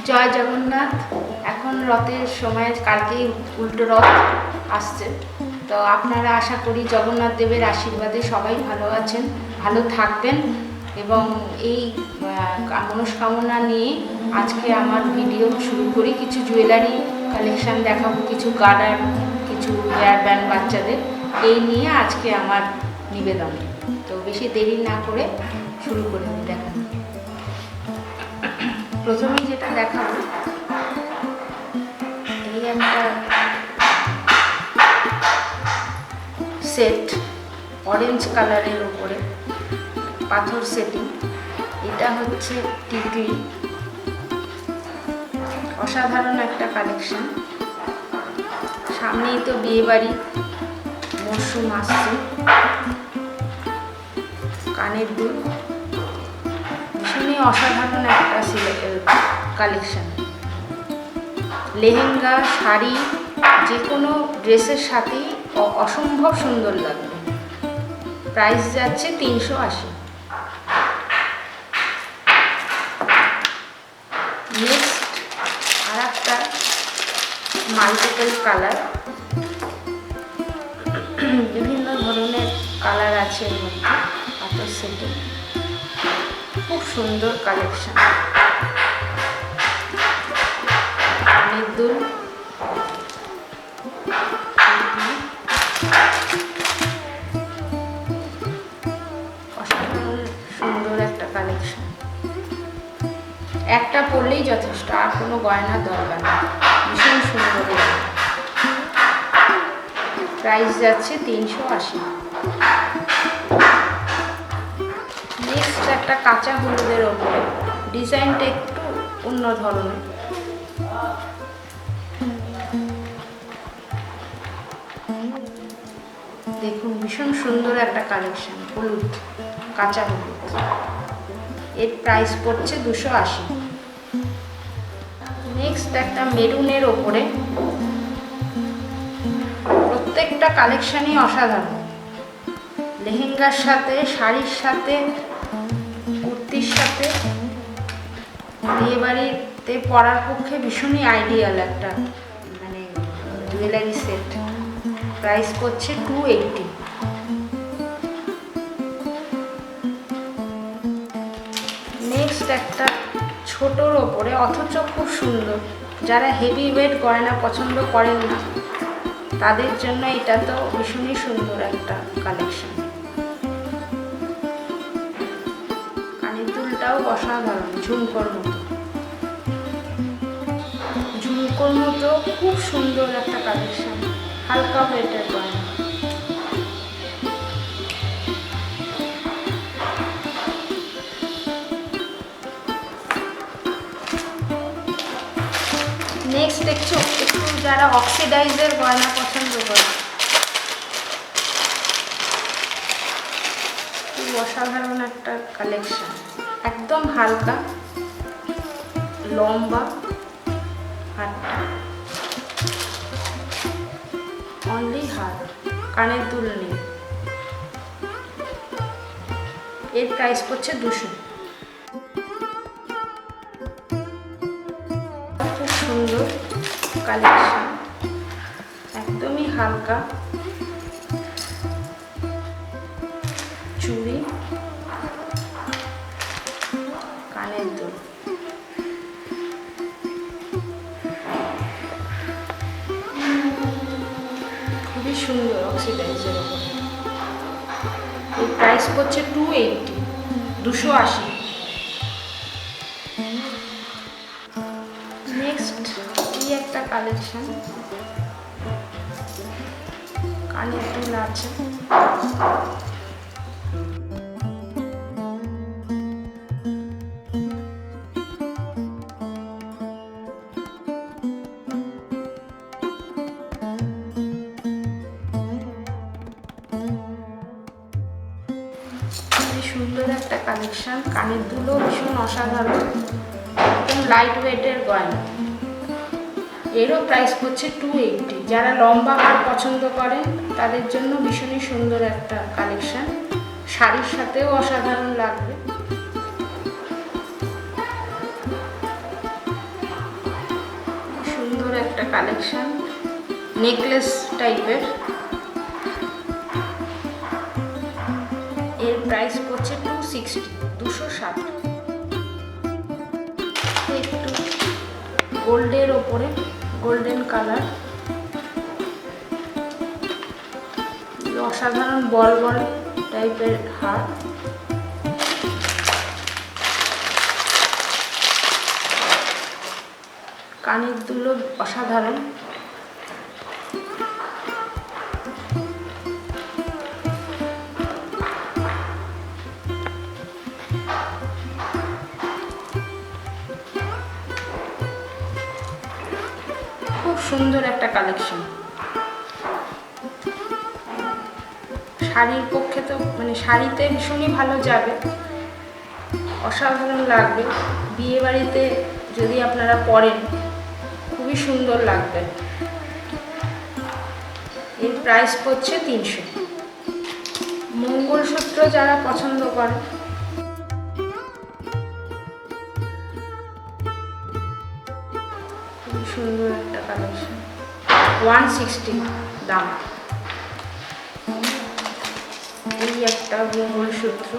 জয় জগন্নাথ। এখন রথের সময়, কালকেই উল্টো রথ আসছে, তো আপনারা আশা করি জগন্নাথ দেবের আশীর্বাদে সবাই ভালো আছেন, ভালো থাকবেন। এবং এই মনস্কামনা নিয়ে আজকে আমার ভিডিও শুরু করি। কিছু জুয়েলারি কালেকশান দেখাবো, কিছু গার্ডার, কিছু হেয়ার ব্যান্ড বাচ্চাদের, এই নিয়ে আজকে আমার নিবেদন। তো বেশি দেরি না করে শুরু করে দেখান। প্রথমেই যেটা দেখাবো, এই একটা সেট, অরেঞ্জ কালারের ওপরে পাথর সেটিং। এটা হচ্ছে টিকলি, অসাধারণ একটা কালেকশন। সামনেই তো বিয়েবাড়ি মরশুম আসছে। কানের দুল, ভীষণই অসাধারণ একটা কালেকশন। লেহেঙ্গা, শাড়ি, যে কোনো ড্রেসের সাথেই অসম্ভব সুন্দর লাগবে। প্রাইস যাচ্ছে 380। নেক্সট আর একটা মাল্টিপল কালার, বিভিন্ন ধরনের কালার আছে এর মধ্যে। পাথর সেটিং, খুব সুন্দর কালেকশন। কানের দুল, অসাধারণ সুন্দর একটা কালেকশন। একটা পরলেই যথেষ্ট, আর কোনো গয়নার দরকার নেই। ভীষণ সুন্দর। প্রাইস যাচ্ছে 380। নেক্সট একটা কাঁচা হলুদের ওপরে, ডিজাইনটা একটু অন্য ধরনের। দেখুন, ভীষণ সুন্দর একটা কালেকশন, হলুদ, কাঁচা হলুদ। এর প্রাইস পড়ছে 280। নেক্সট একটা মেরুনের ওপরে, প্রত্যেকটা কালেকশনই অসাধারণ। লেহেঙ্গার সাথে, শাড়ির সাথে, কুর্তির সাথে, বিয়েবাড়িতে পরার পক্ষে ভীষণই আইডিয়াল একটা মানে জুয়েলারি সেট। প্রাইস পড়ছে 280। নেক্সট একটা ছোটোর ওপরে, অথচ খুব সুন্দর। যারা হেভি ওয়েট গয়না পছন্দ করেন না, তাদের জন্য এটা তো ভীষণই সুন্দর একটা কালেকশন। কানের দুলটাও অসাধারণ, ঝুমকোর মতো, ঝুমকোর মতো খুব সুন্দর একটা কালেকশন। হালকা ওয়েটের গয়না। নেক্সট একটু যারা অক্সিডাইজের গয়না পছন্দ করে, খুব অসাধারণ একটা কালেকশন। একদম হালকা, লম্বা হাতটা, অনলি হাত, কানের দুল নেই। এর প্রাইস পড়ছে 200। খুব সুন্দর কালেকশন, একদমই হালকা। চুড়ি, কানের দুল, খুবই সুন্দর অক্সিডাইজের ওপর। এই প্রাইস প্রাইস পড়ছে 280, 280। নেক্সট এই একটা কালেকশন, কানের দুল আছে। সুন্দর একটা কালেকশন, কানের দুলও ভীষণ অসাধারণ, একদম লাইট ওয়েটের গয়না। এরও প্রাইস পড়ছে 280। যারা লম্বা হার পছন্দ করেন তাদের জন্য ভীষণই সুন্দর একটা কালেকশন, শাড়ির সাথেও অসাধারণ লাগবে। সুন্দর একটা কালেকশন, নেকলেস টাইপের। এর প্রাইস পড়ছে 260, 260। একটু গোল্ডের ওপরে, গোল্ডেন কালার, অসাধারণ বল বল টাইপের হার। কানের দুলো অসাধারণ। খুব সুন্দর একটা কালেকশন, শাড়ির পক্ষে তো মানে শাড়িতে ভীষণই ভালো যাবে, অসাধারণ লাগবে। বিয়ে বাড়িতে যদি আপনারা পরেন খুবই সুন্দর লাগবে। এর প্রাইস পড়ছে 300। মঙ্গলসূত্র যারা পছন্দ করে, খুবই সুন্দর একটা কালেকশন, 160 দাম। এই একটা মঙ্গলসূত্র,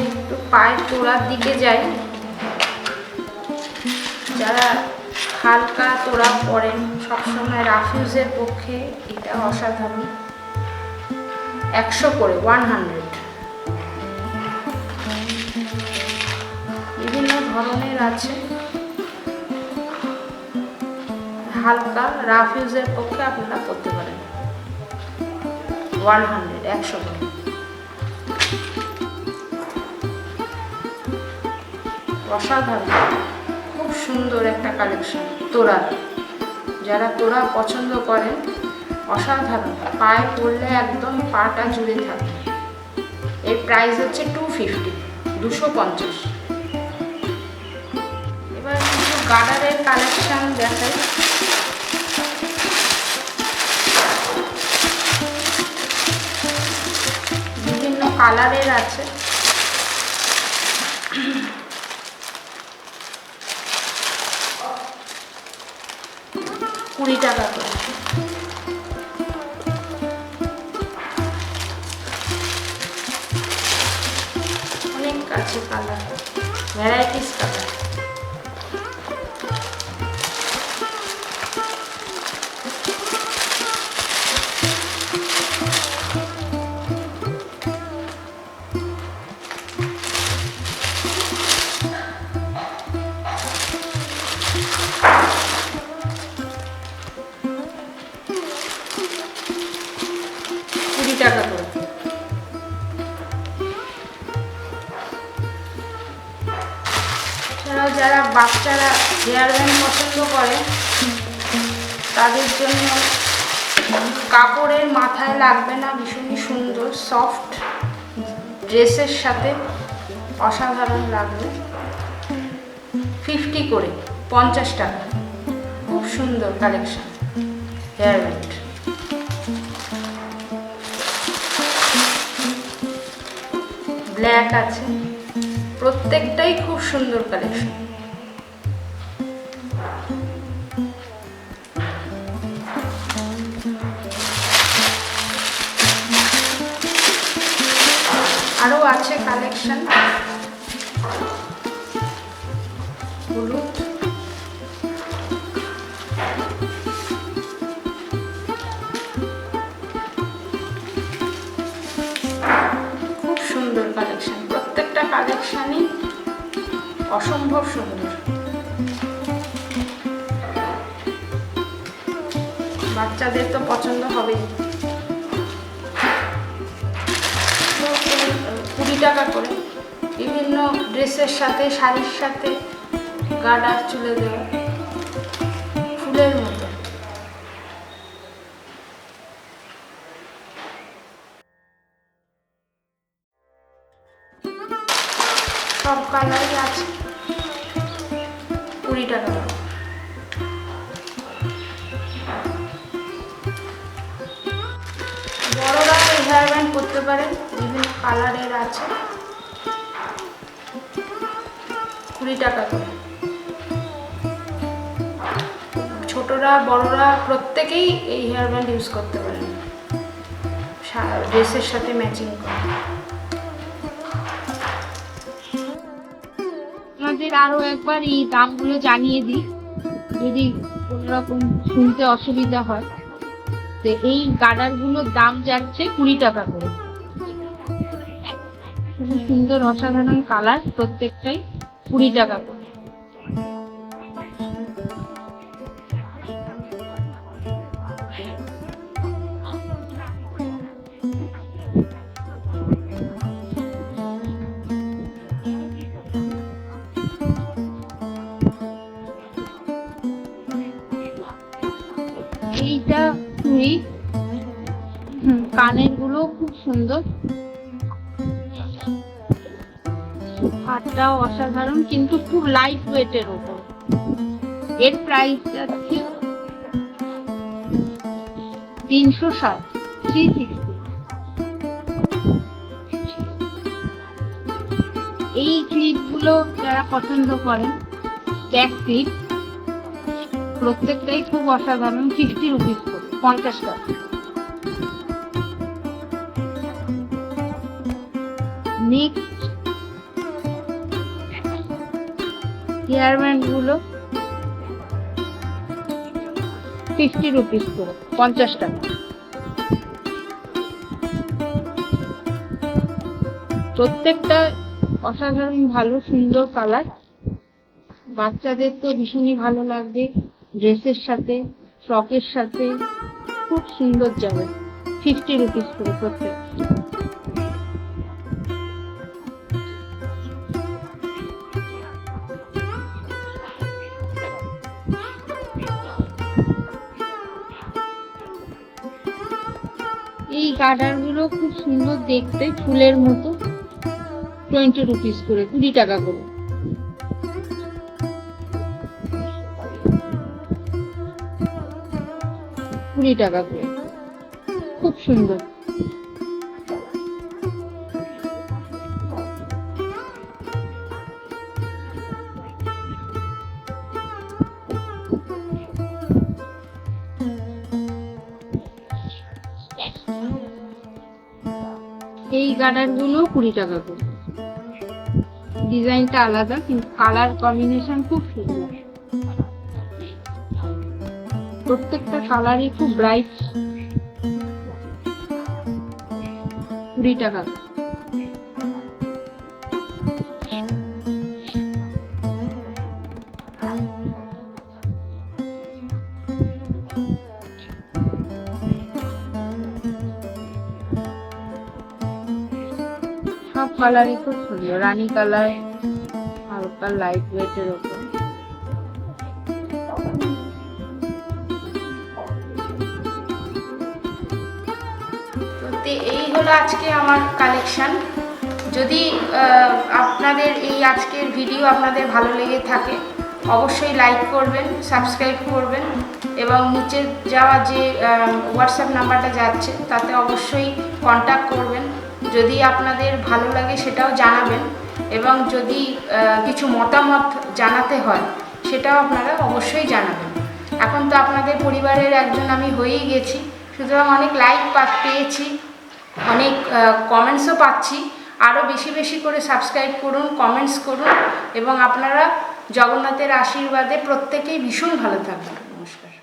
একটু পায়ের তোড়ার দিকে যাই, যারা হালকা তোড়া পরেন সবসময় রাফিউজের পক্ষে এটা অসাধারণ। 100 করে, 100। বিভিন্ন ধরনের আছে, হালকা রাফিউজের পক্ষে আপনারা করতে পারেন। 100, 100 করে। অসাধারণ, খুব সুন্দর একটা কালেকশন তোড়া। যারা তোড়া পছন্দ করেন, অসাধারণ, পায়ে পরলে একদম পাটা জুড়ে থাকে। এর প্রাইস হচ্ছে 250, 250। এবার কিছু গার্ডারের কালেকশন দেখাই। বিভিন্ন কালারের আছে, 20 টাকা করে। অনেক আছে কালার, ভ্যারাইটিস কালার। টাকা করে। এছাড়াও যারা বাচ্চারা হেয়ার ব্যান্ড পছন্দ করে তাদের জন্য কাপড়ের মাথায় লাগবে না, ভীষণই সুন্দর সফট ড্রেসের সাথে অসাধারণ লাগবে। 50 করে, 50 টাকা। খুব সুন্দর কালেকশন হেয়ার ব্যান্ড। ব্ল্যাক আছে, প্রত্যেকটাই খুব সুন্দর কালেকশন। আরো আছে কালেকশন। হলুদ, খুব সুন্দর কালেকশন, প্রত্যেকটা কালেকশনই অসম্ভব সুন্দর। বাচ্চাদের তো পছন্দ হবেই। 20 টাকা করে বিভিন্ন ড্রেসের সাথে, শাড়ির সাথে গার্ডার চুলে দেওয়া ফুলের মতো। সব কালারই আছে, 20 টাকা। বড়রা এই হেয়ার ব্যান্ড করতে পারেন, বিভিন্ন কালারের আছে, 20 টাকা করে। ছোটরা বড়রা প্রত্যেকেই এই হেয়ার ব্যান্ড ইউজ করতে পারেন, ড্রেসের সাথে ম্যাচিং করে। আপনাদের আরো একবার এই দামগুলো জানিয়ে দিই, যদি কোনো রকম শুনতে অসুবিধা হয়। তো এই গার্ডারগুলোর দাম যাচ্ছে 20 টাকা করে। খুব সুন্দর অসাধারণ কালার, প্রত্যেকটাই 20 টাকা করে। এইটা খুবই কানের গুলো খুব সুন্দর, হাতটাও অসাধারণ, কিন্তু খুব লাইট ওয়েটের ওপর। এর প্রাইস যাচ্ছে 360, 360। এই ক্লিপ গুলো যারা পছন্দ করেন, ব্যাক ক্লিপ, প্রত্যেকটাই খুব অসাধারণ, 50 রুপিস করে, 50 টাকা। নেক্সট হেয়ার ব্যান্ড গুলো 50 রুপিস করে, 50 টাকা। প্রত্যেকটা অসাধারণ ভালো, সুন্দর কালার। বাচ্চাদের তো ভীষণই ভালো লাগবে, ড্রেসের সাথে, ফ্রকের সাথে খুব সুন্দর যাবে। 50 রুপিস করে প্রত্যেক। এই গার্ডার গুলো খুব সুন্দর দেখতে, ফুলের মতো, 20 রুপিস করে, 20 টাকা করে। টাকা করে, খুব সুন্দর। এই গার্ডার গুলো 20 টাকা করে। ডিজাইনটা আলাদা, কিন্তু কালার কম্বিনেশন খুব সুন্দর। প্রত্যেকটা কালারই খুব ব্রাইট, 20 টাকা। সব কালারই খুব সুন্দর, রানী কালার, হালকা লাইট ওয়েটের ওপর। এই হলো আজকে আমার কালেকশন। যদি আপনাদের এই আজকের ভিডিও আপনাদের ভালো লেগে থাকে, অবশ্যই লাইক করবেন, সাবস্ক্রাইব করবেন, এবং নিচে যাওয়া যে হোয়াটসঅ্যাপ নাম্বারটা যাচ্ছে তাতে অবশ্যই কন্ট্যাক্ট করবেন। যদি আপনাদের ভালো লাগে সেটাও জানাবেন, এবং যদি কিছু মতামত জানাতে হয় সেটাও আপনারা অবশ্যই জানাবেন। এখন তো আপনাদের পরিবারের একজন আমি হয়েই গেছি, সুতরাং অনেক লাইক পেয়েছি, অনেক কমেন্টসও পাচ্ছি। আরও বেশি বেশি করে সাবস্ক্রাইব করুন, কমেন্টস করুন, এবং আপনারা জগন্নাথের আশীর্বাদে প্রত্যেকেই ভীষণ ভালো থাকবেন। নমস্কার।